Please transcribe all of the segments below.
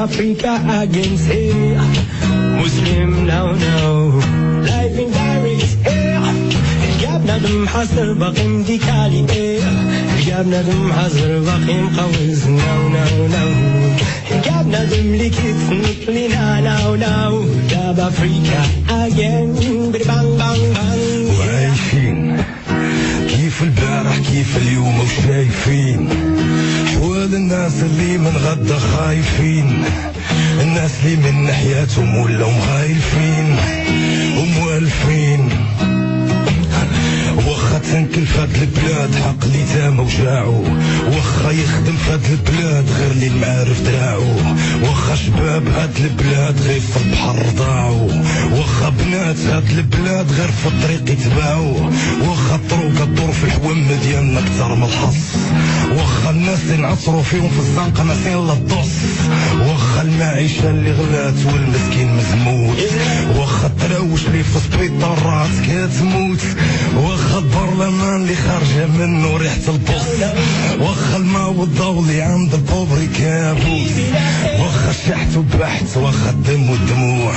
Africa against here. Muslim now, life in direct here. جابنا دم حصر باقي ديكالي ايه. جابنا دم حصر باقي مقوز now. جابنا دم لكيت نطلنا now. جاب أفريقيا again. بان بان بان. وعايشين كيف البارح كيف اليوم وشايفين حوال الناس اللي من غدا خايفين، الناس اللي من ناحياتهم ولاو مغايلفين وموالفين. واخا تنكل فهاد البلاد حق لي تام وجاعو، واخا يخدم فهاد البلاد غير لي المعارف دراعو، واخا شباب هاد البلاد غير في البحر ضاعو، واخا بنات هاد البلاد غير في الطريق يتباعو، واخا الطرق الدور في الحوام ديالنا كتر من الحص، واخا الناس اللي نعصرو فيهم في الزنقة ناسين للدص، واخا المعيشة اللي غلات والمسكين مزموت، واخا التراوش اللي في السبيطارات كتموت، واخا البرلمان اللي خارجة منه ريحة البص، واخا الماء والضوء اللي عند البوبري كابوس، واخا الشحت والبحث واخا الدم والدموع،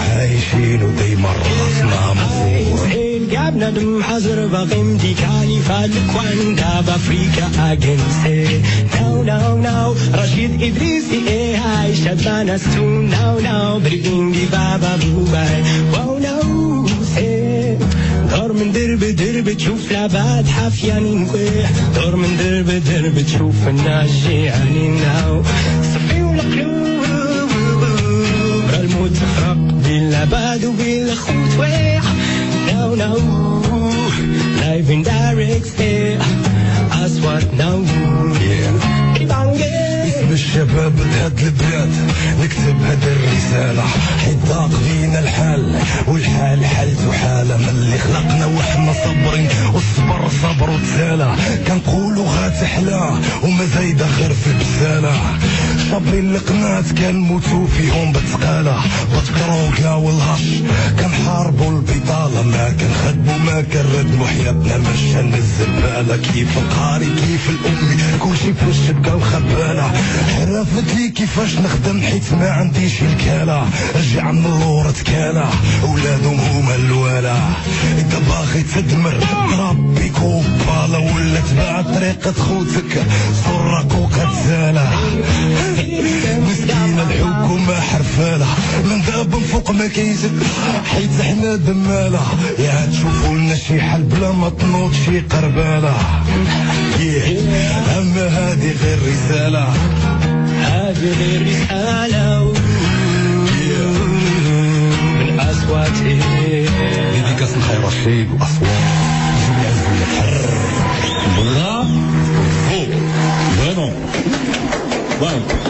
عايشين ودايما راسنا مفروع. جابنا دم حزر باقي مديكالي فالكوان داب أفريقيا أجنسي now رشيد إدريسي إيه هاي شبانا ستون now برينجي بابا بوباي واو ناو سي دور من درب تشوف لابات حافيانين كويح، دور من درب تشوف الناس جيعانين ناو صفي والقلوب برا الموت تخرق بالعباد وبالخوت ويح now live in direct stay أصوات now اسم الشباب لهاد البلاد نكتب هاد الرسالة، حيت ضاق بينا الحال والحال حالته حالة، من اللي خلقنا وحنا صابرين والصبر صبر وتسالى، كنقولوا غاتحلى وما زايدة غير في البسالة، صابرين القنات كنموتو فيهم بتقالة، بتكروكلا والهش كنحاربوا البطالة، ما كنخدموا ما كنردموا حياتنا مشان الزبالة، كيف القاري كيف الأمي كلشي في الشبكة وخبالة، عرفت لي كيفاش نخدم حيت ما عنديش الكالة، رجع من اللور تكالة ولادهم هما الوالة، إذا باغي تدمر ربي كوبالة ولا تبع طريقة خوتك صرك وكتزالة، مسكينة الحكومة حرفالة من داب فوق ما كيزك حيت حنا دمالة، يا تشوفوا لنا شي حل بلا ما تنوض شي قربالة، أما هادي غير رسالة، هذه غير رسالة من أصواتي ديديكاس نخير رشيد وأصوات جميع الزملاء Bravo! Bueno.